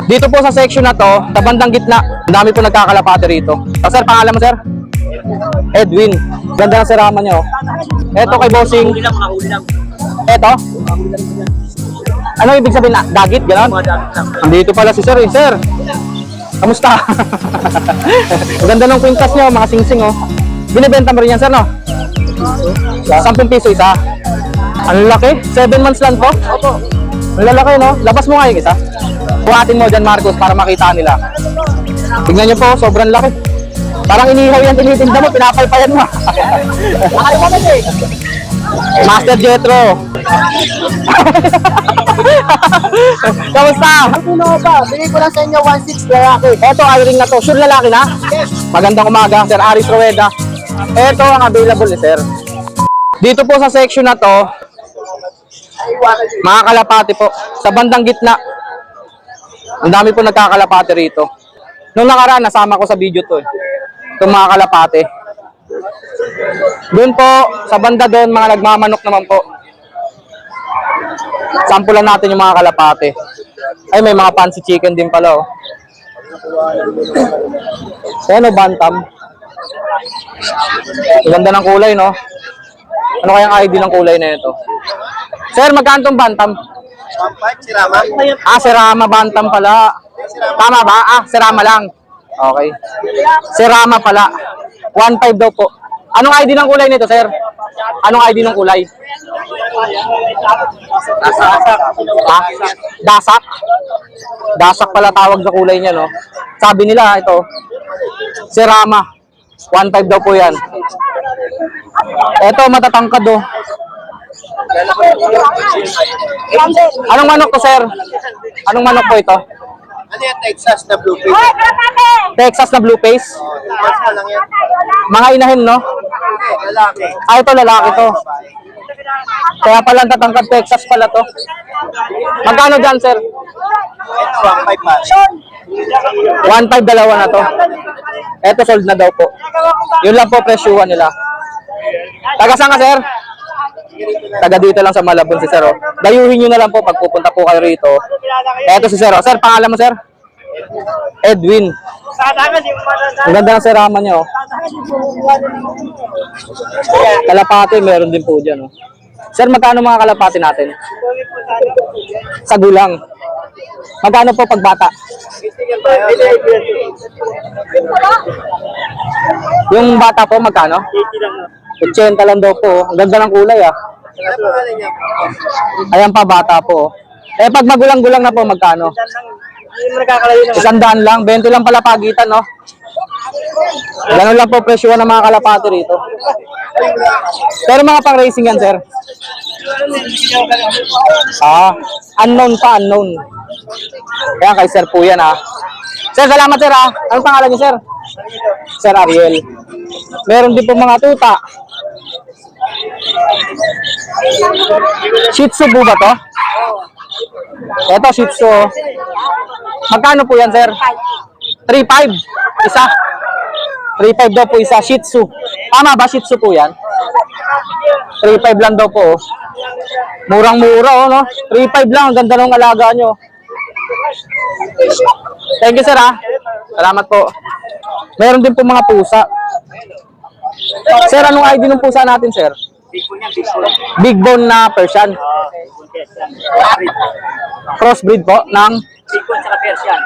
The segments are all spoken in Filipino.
Dito po sa section na to, sa bandang gitna, ang dami po nagkakalapate rito. So, sir, pangalan mo, sir? Edwin. Ganda ng sirama niyo. Eto kay bossing. Eto? Ano ibig sabihin na? Dagit, gano'n? Dito pala si sir eh. Sir, kamusta? Ang ganda ng kwintas niyo, mga singsing oh. Binibenta mo rin yan, sir, no? 10 piso isa. Ang laki, 7 months lang po. Ang lalaki, no? Labas mo nga yung isa. Buhatin mo dyan, Marcos, para makita nila. Tignan nyo po, sobrang laki. Parang inihaw yan, tinitinda mo, pinapalpayan mo. Master Jetro. Kamusta? Ano ba? Bigay ko lang sa inyo 1.6 lalaki. Eto, i-ring na to. Sure lalaki na? Magandang umaga, Sir Aris Rueda. Eto ang available ni Sir. Dito po sa section na to, mga kalapati po, sa bandang gitna. Ang dami po nagkakalapate rito. Nung nakaraan, nasama ko sa video to eh. Itong mga kalapate. Doon po, sa banda doon, mga nagmamanok naman po. Sampulan natin yung mga kalapate. Ay, may mga fancy chicken din pala oh. Ano, bantam? Ang ganda ng kulay, no? Ano kayang ID ng kulay na ito? Sir, magkano tong bantam? 1.5 si Rama. Ah, Serama bantam pala. Tama ba? Ah, Serama lang. Okay. Serama pala. 1.5 daw po. Anong ID ng kulay nito, sir? Anong ID ng kulay? Dasak. Ah, dasak. Dasak pala tawag sa kulay niya, no? Sabi nila, ito, Serama. 1.5 daw po yan. Ito, matatangkad, oh. Anong manok to, sir? Anong manok po ito? Ano yan? Texas na blue face. Texas na blue face? Mas pa lang yan. Mga inahin, no? Lalaki. Ah, ito lalaki to. Kaya pala tatangkad Texas pala to. Magkano dyan, sir? Ito, 1.5 pa. 1.5 dalawa na to. Ito sold na daw po. Yun lang po presyuhan nila. Taga saan ka, sir? Taga dito lang sa Malabon si sir. Oh. Dayuhin nyo na lang po pag pupunta po kayo rito. Eto si sir. Oh. Sir, pangalan mo, sir? Edwin. Ang ganda ng serama nyo. Oh. Kalapati, meron din po dyan. Oh. Sir, magkano mga kalapati natin? Sa gulang. Magkano po pag bata? Yung bata po, magkano? 80 lang daw po. Ang ganda ng kulay ah. Ayan pa, bata po. Eh, pag magulang-gulang na po, magkano? 100 lang. 20 lang pala pagitan, no? Ganun lang po presyo ng mga kalapati rito. Pero mga pang-racing yan, sir? Ah, unknown pa, unknown. Ayan, kay sir po yan, ah. Sir, salamat, sir, ah. Anong pangalan niyo, sir? Sir Ariel. Meron din po mga tuta. Shih Tzu po ba to? Ito, Shih Tzu. Magkano po yan, sir? 3.5. Isa. 3.5 daw po isa. Shih Tzu. Tama ba? Shih Tzu po yan? 3.5 lang daw po. Murang-mura, oh, no? 3.5 lang. Ang ganda ng alaga nyo. Thank you, sir, ah. Salamat po. Meron din po mga pusa. Sir, anong ID ng pusa natin, sir? Big bone na Persian. Crossbreed po ng Big bone sa Persian.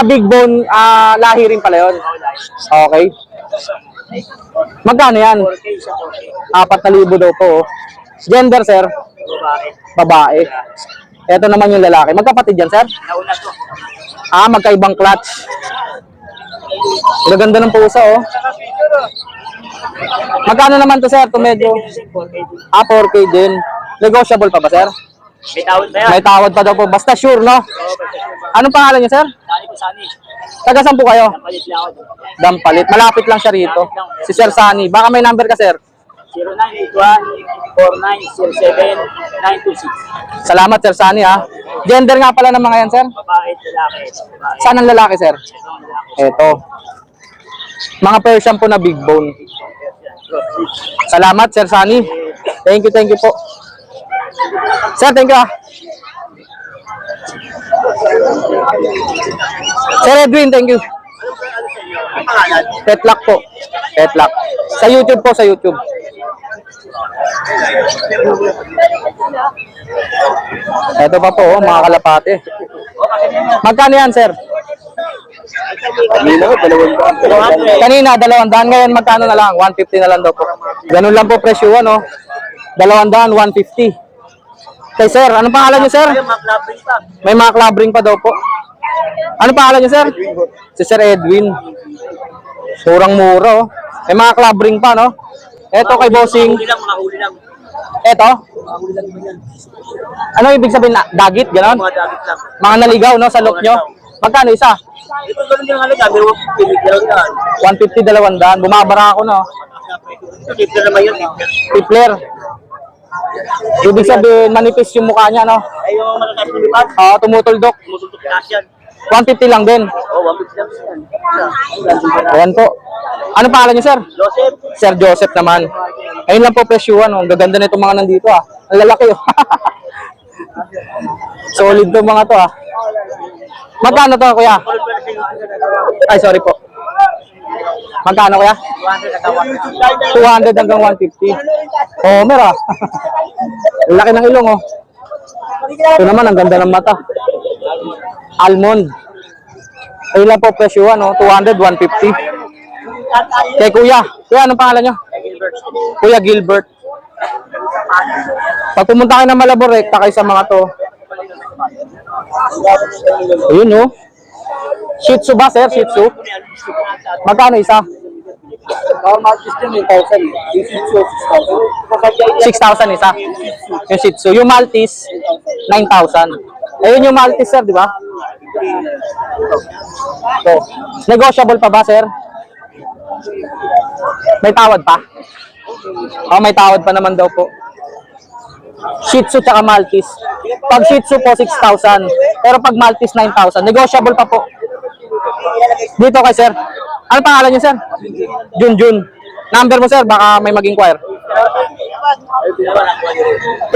Big bone, lahi rin pala yun. Okay. Magkano yan? 4,000 daw po. Gender, sir? Babae. Ito naman yung lalaki. Magkapatid yan, sir? Nauna to. Magkaibang clutch. Gaganda ng pusa, oh. Magkano naman to, sir? Ito medyo 4K din. Negotiable pa ba, sir? May tawad ba yan? May tawad pa daw po. Basta sure, no? Anong pangalan niyo, sir? Sani ko sani. Taga saan po kayo? Palit lang ako. Dampalit. Malapit lang siya rito. Si Sir Sani. Baka may number ka, sir? 0981-4907-926. Salamat, Sir Sani, ha? Gender nga pala ng mga yan, sir? Babae, lalaki. Babae. Saan ang lalaki, sir? Itong lalaki. Ito. Mga Persian po na big bone. Salamat, Sir Sani. Thank you po. Sir, thank you, ah. Sir Edwin, thank you. Petlock po. Petlock. Sa YouTube po, sa YouTube. Ito pa po, oh, mga kalapate. Magkano yan, sir? Kanina, 200. Ngayon, magkano na lang? 150 na lang daw po. Ganun lang po presyo, ano? 200, 150. Kay sir, anong pangalan niyo, sir? May mga clubbing pa daw po. Anong pangalan niyo, sir? Si Sir Edwin. Murang-mura, oh. May mga clubbing pa, no? Eto kay Bossing. Huli lang. Eto? Huli lang ba yan? Ano ibig sabihin? Dagit, gano'n? Mga dagit lang. Mga naligaw, no? Sa look nyo? Magkano isa? Ito ganun yung halaga, pero pinigyan yan. 150, 200. Bumabara ako, no? Ito, dito naman yun. Tipler. Ibig sabihin, manipis yung mukha niya, no? Ay, yung matatapos ng lipad, Oo, tumutuldok. tumututok taas yan. 150 lang din. Oo, 150 lang yan. Ayan po. Ano pangalan niyo, sir? Joseph, Sir Joseph naman. Ayun lang po presyuhan, oh. Ang gaganda na itong mga nandito, ah. Ang lalaki, oh. Solid to mga to, ah. Magkano to, kuya? Ay, sorry po. Magkano, kuya? 200 hanggang 150. Oh, mera. Ang laki ng ilong, oh. Ito naman, ang ganda ng mata. Almond. Ayun lang po presyuhan, oh. 200, 150. Kay kuya. Kuya, anong pangalan nyo? Kuya Gilbert. Pag pumunta kayo ng Malabon, rekta kayo sa mga to. Ayun, oh. Shih Tzu ba, sir? Shih Tzu? Magkano isa? normal system 1,000. Yung Shih Tzu, 6,000. 6,000 isa. Yung Shih Tzu. Yung Maltese, 9,000. Ayun yung Maltese, sir, di ba? So, negotiable pa ba, sir? May tawad pa? Oh, may tawad pa naman daw po. Shih Tzu tsaka Maltese. Pag Shih Tzu po, 6,000. Pero pag Maltese, 9,000. Negotiable pa po. Dito kay sir. Ano pangalan niyo, sir? Junjun. Number mo, sir. Baka may mag-inquire.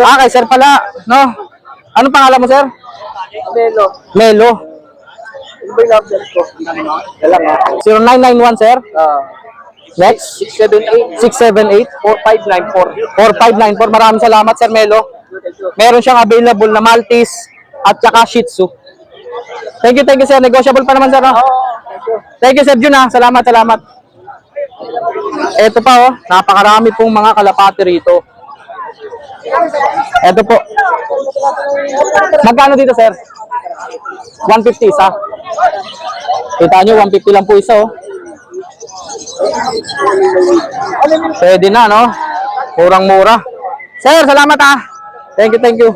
Ah, kay sir pala. No? Ano pangalan mo, sir? Melo. Melo. Ano ba yung number ko? 0991, sir. Next. 678 678 4594. 4594. Maraming salamat, Sir Melo. Meron siyang available na Maltese at saka Shih Tzu. Thank you, sir. Negotiable pa naman, sir. No? Thank you, Sir Jun. Salamat. Ito pa, oh. Napakarami pong mga kalapati rito. Ito po. Magkano dito, sir? 150 isa. Kita nyo, 150 lang po isa, oh. Pwede na, no? Murang-mura. Sir, salamat, ah. Thank you.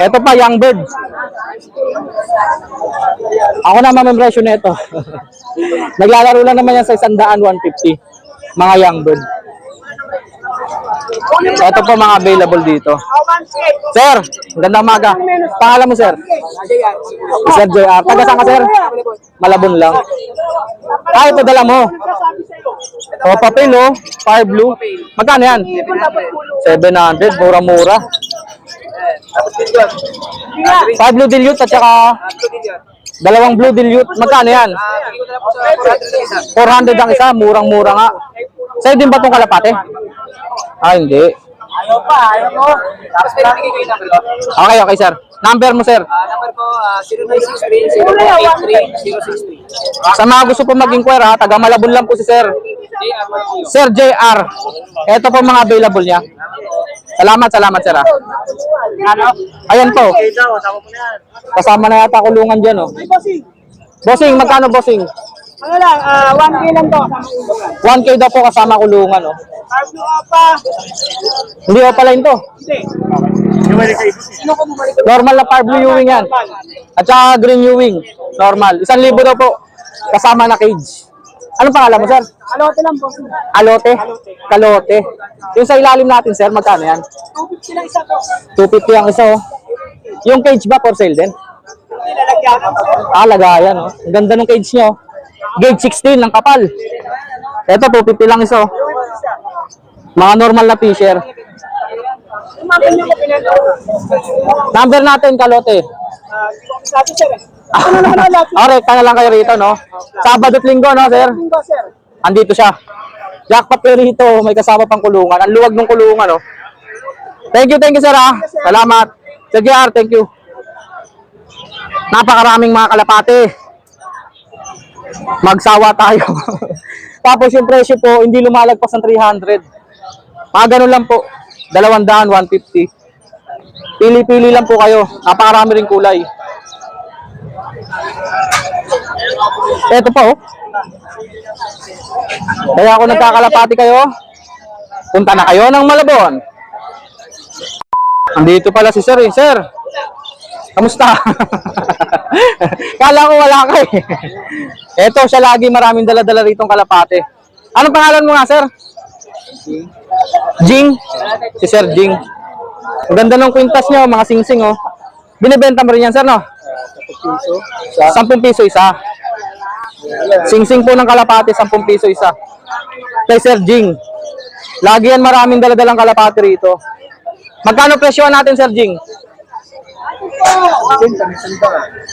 Ito pa, young bird. Ako na mamempresyo na ito. Naglalaro lang naman yan sa 100, 150. Mga young bird. Ito po mga available dito. Sir, magandang umaga. Pangalan mo, sir? Sir JR. Taga saan ka, sir? Malabon lang. Ah, ito dala mo. O, papel, oh. Fire blue. Magkano yan? 700. Mura-mura. Five blue dilute at saka dalawang blue dilute. Magkano yan? 400 ang isa. Murang-mura nga. Sa'yo din ba itong kalapate? Ah, hindi. Ayaw mo. Tapos may nabigay ko yung number ko. Okay, sir. Number mo, sir. Number ko, 0963-083-063. Sa mga gusto po mag-inquire, ha, taga Malabon lang po si sir. Sir JR. Ito po mga available niya. Salamat, sir. Ha. Ayan po. Kasama na yata kulungan dyan, oh. Bossing, magkano, bossing? Ano lang, 1K lang to. 1K daw po kasama kulungan, oh. Carbo pa. Hindi ko pala to. Normal na par blue Ewing yan. At saka green Ewing. Normal. 1,000 daw po. Kasama na cage. Anong pangalan mo, sir? Alote lang po. Alote? Kalote. Yung sa ilalim natin, sir, magkano yan? 250 lang isa po. 250 ang isa, oh. Yung cage ba for sale din? Nilalagyan. Ah, lagayan, oh. Ang ganda ng cage nyo. Gauge 16 ng kapal. Ito, 250 lang isa, oh. Mga normal na fisher. Number natin, Kalote. Hindi ko sabi, sir. Ano naman ang lahat? Okay, ka na lang kayo rito, no? Sabado at linggo, no, sir? Linggo, sir. Andito siya. Jackpot kayo rito, may kasama pang kulungan. Ang luwag ng kulungan, no? Thank you, sir, ha? Salamat. Sir JR, thank you. Napakaraming mga kalapate. Magsawa tayo. Tapos yung presyo po, hindi lumalagpas ng 300. Mga ganun lang po. 200, 150. Pili-pili lang po kayo. Napakarami ring kulay. Eto pa, oh. Kaya ako nagkakalapati kayo. Punta na kayo ng Malabon. Andito pala si Sir, eh. Sir, kamusta? Kala ko wala ka eh. Eto, siya lagi maraming dala-dala ritong kalapate. Anong pangalan mo nga, Sir? Jing? Si Sir Jing. Ang ganda ng kwintas niyo, mga sing-sing, oh. Binibenta mo rin yan, Sir, no? 10 piso isa. Sing-sing po ng kalapate, 10 piso isa. Kay Sir Jing. Lagi yan maraming dala-dalang kalapate rito. Magkano presyo natin, Sir Jing?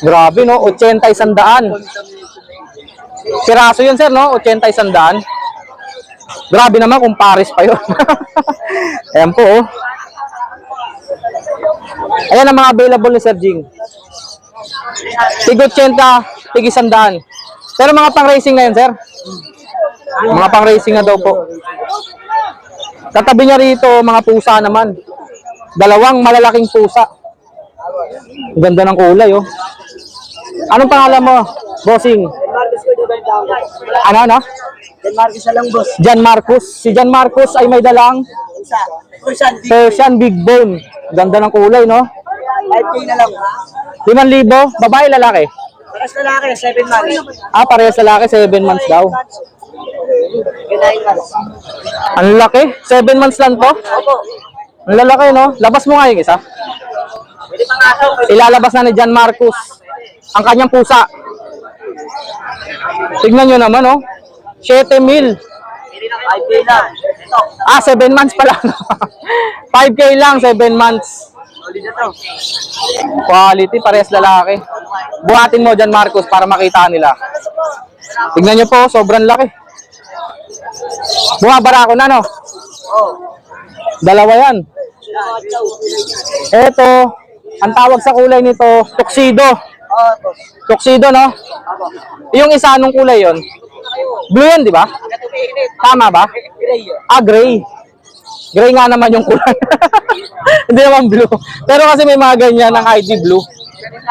Grabe, no? 80 100. Piraso yun, Sir, no? 80 100. Grabe naman kung Paris pa yun. Ayan po, oh. Ayan ang mga available ni Sir Jing. Tig 80, tig 100. Pero mga pang-racing na yun, Sir. Mga pang-racing na daw po. Katabi niya rito, mga pusa naman. Dalawang malalaking pusa. Ang ganda ng kulay, oh. Anong pangalan mo, bossing? Marcos ko dito lang. Ano? Jan Marcos na lang, boss. Jan Marcos. Si Jan Marcos ay may dalang Isa. Persian. Persian Big Bone. Ganda ng kulay, no? 5K na lang. 5,000. Babae, lalaki? Paras lalaki, 7 months. Ah, parehas lalaki. 7 months daw. 9 months. Ang laki. 7 months lang to. Opo. Ang lalaki, no? Labas mo nga yung isa. Pwede pang asaw. Ilalabas na ni Jan Marcos ang kanyang pusa. Tignan nyo naman, oh. 7,000. 5K lang. Ito. Ah, 7 months pala. 5K lang, 7 months. Solid na to. Quality, parehas lalaki. Buhatin mo dyan, Marcos, para makita nila. Tignan nyo po, sobrang laki. Bumabara ako na, no? Oh. Dalawa yan. Eto, ang tawag sa kulay nito, tuxedo. Oh, boss. Tuxedo, no? Opo. Yung isa, anong kulay yon? Blue yan, di ba? Tama ba? Gray. Ah, gray. Gray nga naman yung kulay. Hindi naman blue. Pero kasi may mga ganyan ng ID blue.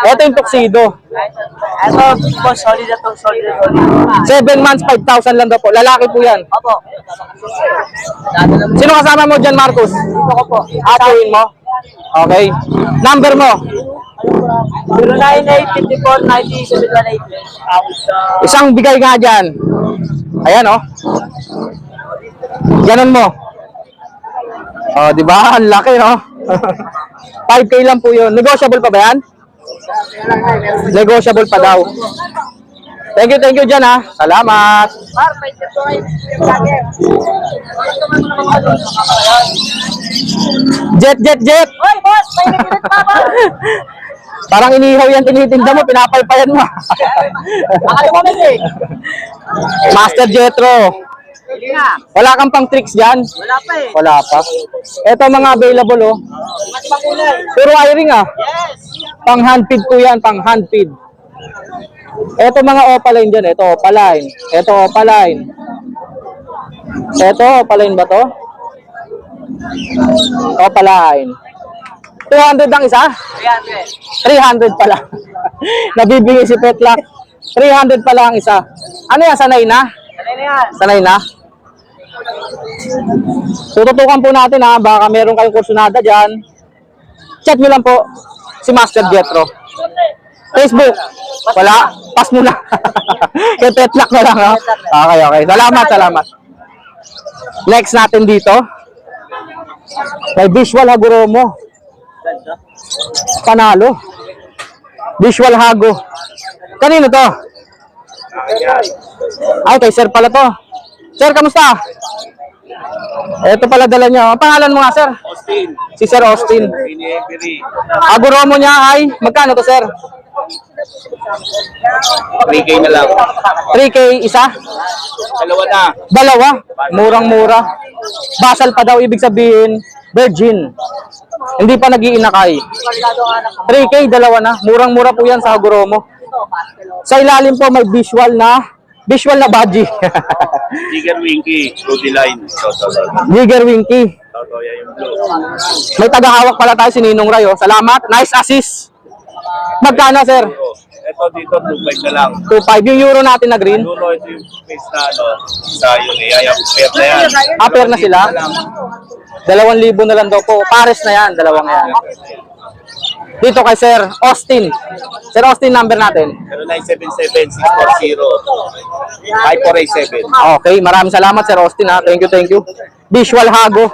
Ito yung tuxedo. Ito, boss, solid na to. Solid na solid. 7 months, 5,000 lang daw po. Lalaki po yan. Opo. Sino kasama mo dyan, Marcos? Dito ko po. Atuin mo? Okay. Number mo? 09-854-90-718. Isang bigay nga dyan. Ayan, oh. Ganon mo. Oh, di ba? Ang laki, no? 5K lang po yun. Negotiable pa ba yan? Negotiable pa daw. Thank you dyan, ha. Salamat. Par, pwede po kayo. Jet. Hoy, boss! May naginit pa ba? Parang inihaw yan, tinitinda mo, pinapaypayan mo. Akala mo na eh. Master Jetro. Hindi na. Wala kang pang tricks dyan? Wala pa eh. Wala pa. Ito mga available, oh. Mas makulay. Puro wiring, ah. Yes! Pang hand feed po yan, pang hand feed. Ito mga opaline dyan. Ito opaline. Ito opaline. Ito opaline ba to? Opaline. 200 ang isa? 300. 300 pala. Nabibigay si Petlock. 300 pala ang isa. Ano yan? Sanay na? Sanay na yan. Sanay na? Tututukan po natin, ha. Baka meron kayong kursunada dyan. Chat nyo lang po si Master Jetro. Facebook. Wala. Pass mo na. Kay Petlock na lang, ha. Okay. Salamat. Next natin dito. May Visual Haguromo. Panalo. Visual Hago. Kanino to? Ay, kay Sir pala to. Sir, kamusta? Ito pala dala niya. Ang pangalan mo nga, sir? Austin. Si Sir Austin. Pinipiri. Aguromo niya ay, magkano to, sir? 3K na lang. 3K isa? Dalawa na. Dalawa? Murang-mura. Basal pa daw, ibig sabihin, virgin. Hindi pa nag-iinakay. 3K, dalawa na. Murang-mura po yan sa Aguromo. Sa ilalim po may visual na badge. Tiger Winky. Rudy Line. Jigger Winky. Toto, yan yung blue. May tagahawak pala tayo si Ninong Ray. Oh. Salamat. Nice assist. Magkano, sir? Ito dito, 2.5 na lang. 2.5. Yung euro natin na green. Dulo, ito yung space na ano. Sa yun eh. Ayaw, pair na yan. Pair na sila? 2,000 na lang daw po. Pares na yan. Dalawang yan. Dito kay Sir Austin. Sir Austin, number natin. 0977-640-5487. Okay, maraming salamat Sir Austin ha. Thank you, thank you. Visual Hago.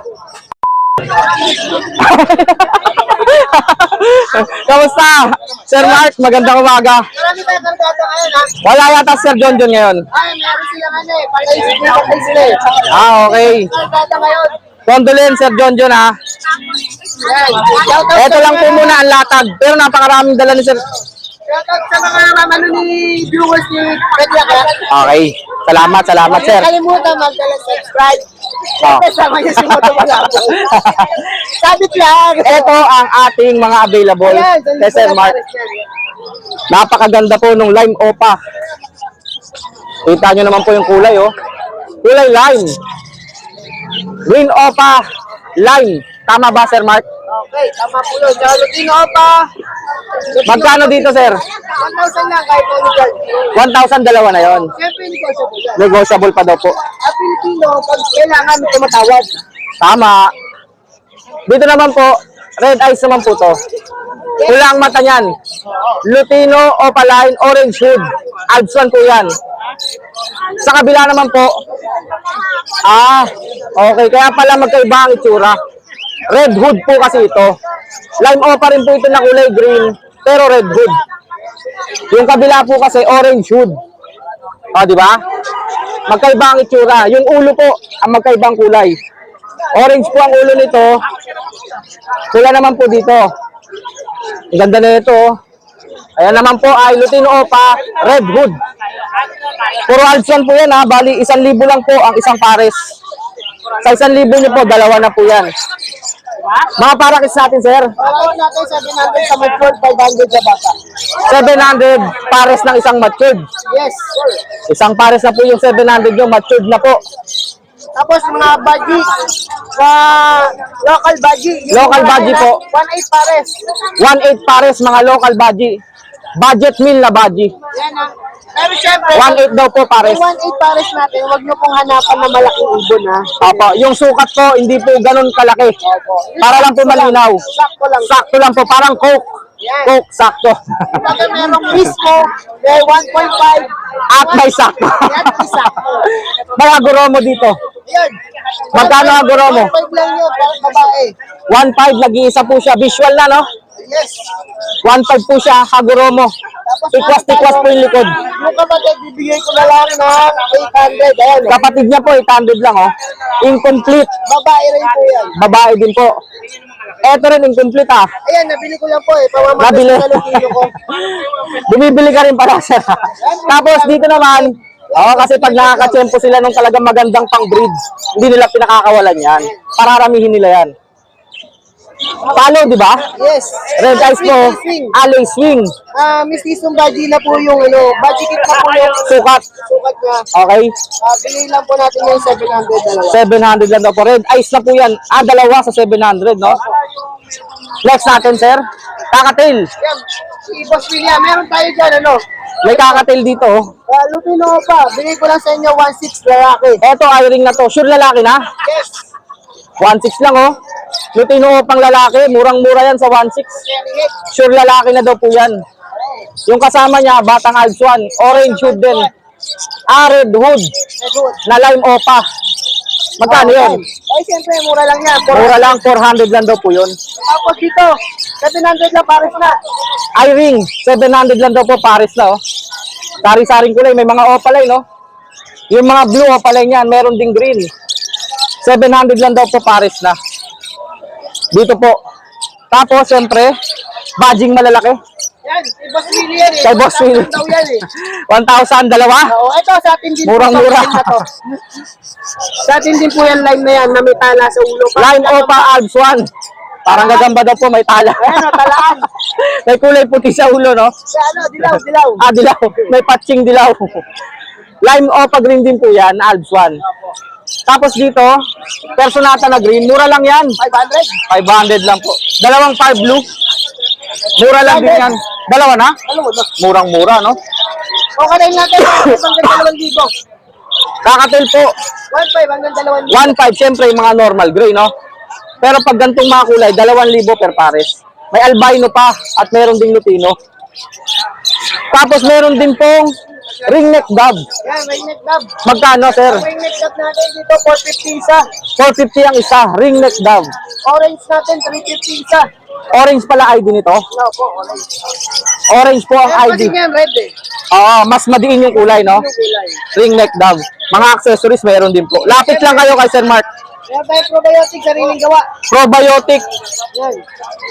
Kamusta? Sir Mark, magandang umaga. Marami tayo kargada ngayon, ha? Wala yata Sir John ngayon. Ay, meron silang ano eh. Patay sila eh. Okay. Kargada ngayon. Condolence Sir John ha. Yan. Shoutout Ito lang po muna ang latag. Pero napakaraming dala ni Sir. Shoutout sa mga mamano ni viewers ni Pedra ka. Okay. Salamat, salamat Sir. Huwag kalimutan mag-subscribe. Oh. Kasama niyo si Moto Malabo. Sabit lang. Ito ang ating mga available Ayan, kay Sir Mark. Napakaganda po nung lime opa. Kita nyo naman po yung kulay, oh. Kulay lime. Green opa, lime. Tama ba, Sir Mark? Okay, tama po yun. Tsaka Lutino pa. Magkano dito, Sir? 1,000 lang kahit ano dyan. 1,000 dalawa na yon. Siyempre, negotiable yan. Negotiable pa daw po. At Pilipino, pag kailangan may tumatawad. Tama. Dito naman po, red eyes naman po to. Pula ang mata niyan. Lutino, opaline, orange hood. Albson po yan. Sa kabila naman po, okay. Kaya pala magkaiba ang itsura. Red hood po kasi ito. Lime opa rin po ito na kulay green, pero red hood. Yung kabila po kasi orange hood. O, di ba? Magkaiba ang itsura. Yung ulo po, ang magkaibang kulay. Orange po ang ulo nito. Pula naman po dito. Ang ganda na ito. Ayan naman po ay Lutino Opa, red hood. Puro Alpson po yan ha. Bali, 1,000 lang po ang isang pares. Sa 1,000 nyo po, dalawa na po yan. Mga parakis natin, sir. Parawin natin 700 sa matured, 500 sa bata. 700 pares ng isang matured. Yes, sir. Isang pares na po yung 700 nyo, matured na po. Tapos mga budgie, local budgie. Local budgie po. 1,800 pares. 1,800 pares mga local budgie. Budget meal na budgie. Yan ha. Pero syempre, 1,800 daw po pares. yung 1,800 pares natin, huwag nyo pong hanapan na malaking ibon ha. Opo, yung sukat po, hindi po ganun kalaki. Para lang po malinaw. Sakto lang. Sakto lang po, parang Coke. Yan. Coke, sakto. Pag merong mismo, may 1.5. At may sakto. Yan, may sakto. May Aguromo dito. Yan. Magkano ang Aguromo? 1.5 lang yun, para babae. 1,500, nag-iisa po siya. Visual na, no? Yes. 1,500 po siya, Aguromo. Tapos Tikwas-tikwas po yung likod. yung kapatid, bibigay ko na lang ng 800. Ayan. Kapatid niya po, 800 lang, oh. Incomplete. Babae rin po yan. Babae din po. Eto rin, incomplete, ah. Ayan, nabili ko lang po eh. Pamamagas Nabili. sa Lutino ko. Bumibili ka rin pala, sir. Tapos dito naman, kasi pag nakakatsempo sila nung talagang magandang pang-breed, hindi nila pinakakawalan yan. Pararamihin nila yan. Palo, di ba? Yes. Red eyes po, alley swing. Mistisong budgie na po yung ano, budgie kit na po yung Sukat. sukat niya. Okay. Bili lang po natin yung 700 dalawa. 700 lang daw po. Red eyes na po yan. Dalawa sa 700, no? Next natin, sir. Kakatail. Yan, si Boss William, meron tayo dyan ano. May kakatail dito, oh. Lutino pa, bigay ko lang sa inyo 1.6 lalaki. Eto, eye-ring na to. Sure lalaki na? Yes. 1.6 lang, oh. Lutino pang lalaki. Murang-mura yan sa 1.6. Sure lalaki na daw po yan. Yung kasama niya, batang Alpson. Orange hood din. Red hood. Na lime opa. Magkano yun? Ay, siyempre, mura lang yan. Mura lang, 400 lang daw po yun. Tapos dito, 700 lang pares na. Eye-ring, 700 lang daw po, pares na, oh. Sari-saring kulay, may mga opaline, no? Yung mga blue opaline yan, meron ding green. 700 lang daw po pares na. Dito po. Tapos, syempre, badging malalaki. Yan, kay Boss Willie yan eh. Kay Boss Willie. 1,000 daw yan eh. 1,000, dalawa. Oo, ito sa atin din Murang-mura. po sa line na to. Sa atin din po yan line na yan na may tala sa ulo. Line Opa Alps 1. Parang gagamba daw po, may tala. Ayan o, talaan. May kulay puti sa ulo, no? Sa ano, dilaw. Ah, dilaw. May patching dilaw. Lime Opa green din po yan, Alps 1. Tapos dito, Personata na green. Mura lang yan. 500. 500 lang po. Dalawang fire blue. Mura lang din yan. Dalawa na? Ano mo, no? Murang-mura, no? O kanayin natin, hanggang 2,000. Kakatil po. 1,500 hanggang 2,000. 1.5, syempre yung mga normal gray, no? Pero pag gantong mga kulay, 2,000 per pares. May albino pa at meron ding lutino. Tapos meron din pong ringneck dove. Yan, may neck dab. Magkano, sir? May neck dab natin dito, 450 isa. 450 ang isa, ringneck dove. Orange natin, 350 isa. Orange pala ID nito. No po, orange. Orange po ang Ayan, ID. pwede yan, red eh. Oo, mas madiin yung kulay, no? Yung kulay. Ringneck dove. Mga accessories meron din po. Lapit lang kayo kay Sir Mark. Meron tayong probiotic, sariling gawa. Probiotic, Yan.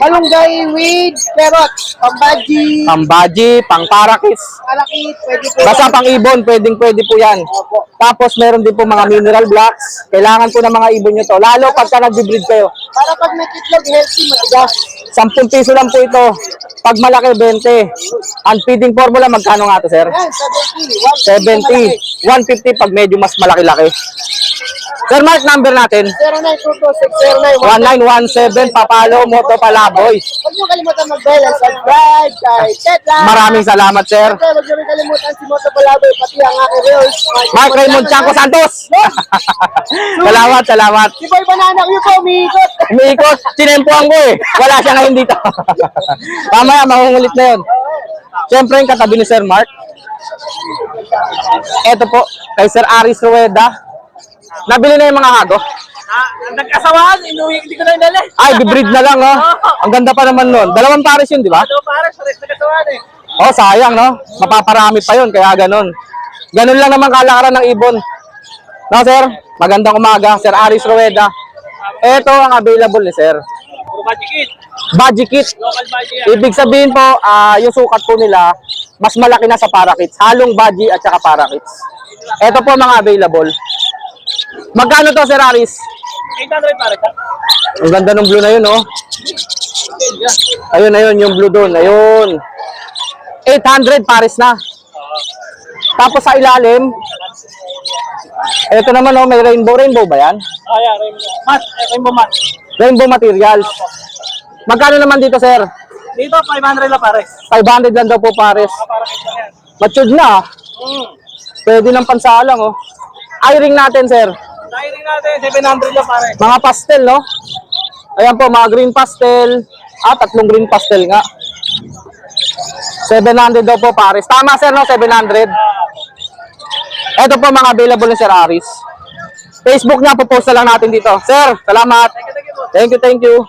Malunggay with carrots. Pambaji, pambaji, pang parakits. malakit, pwede po. Basta pang ibon, pwede po yan. Opo. Tapos meron din po mga mineral blocks. Kailangan po ng mga ibon nyo to. Lalo pagka nag-breed kayo. Para pag nakitlog, healthy, matigas. 10 piso lang po ito. Pag malaki, 20. Ang feeding formula, magkano nga to, sir? Yan, 70. 70. 150 pag medyo mas malaki-laki. Sir Mark, number natin. 0922-609-1917. 1917 Papalo Moto Palaboy. Huwag niyo kalimutan mag-bell and subscribe kay Tetla. Maraming salamat, sir. Siyempre, huwag niyo rin kalimutan si Moto Palaboy, pati ang aking reels. Mark Raymond Chanco Santos. Salamat. Si Boy Banana, yun po, umiikot. Umiikot, sinempuan ko eh. Wala siya ngayon dito. Mamaya, mangungulit na yun. Siyempre, yung katabi ni Sir Mark. Ito po, kay Sir Aris Rueda. Nabili na yung mga hago. Nagkasawaan, hindi ko na inali. Ay, bibreed na lang, no? Ang ganda pa naman nun. 2 pares yun, di ba? Para sa rest nagkasawaan eh. Oh, sayang, no? Mapaparami pa yun, kaya ganun. Ganun lang naman kalakaran ng ibon. No, sir? Magandang umaga, Sir Aris Rueda. Ito ang available ni sir. Puro budget. Budgie kit. Local budget yan. Ibig sabihin po, yung sukat po nila, mas malaki na sa parakits. Halong budgie at saka parakits. Ito po mga available. Magkano to, Sir Aris? 800 pare ka. Ang ganda ng blue na yun, oh. Ayun, yung blue doon. Ayun. 800 pares na. Tapos sa ilalim, ito naman, oh, may rainbow. Rainbow ba yan? Yeah, rainbow mat. Rainbow materials. Magkano naman dito, sir? Dito, 500 lang pare. 500 lang daw po pares. Para kita yan. Matured na, ah. Pwede ng pansalang, oh. Eye-ring natin, sir. Diring natin, 700 lang pare. Mga pastel, no? Ayan po, mga green pastel. 3 green pastel nga. 700 daw po pares. Tama, sir, no? 700. Ito po mga available ni Sir Aris. Facebook niya, popost na lang natin dito. Sir, salamat. Thank you, boss. Thank you.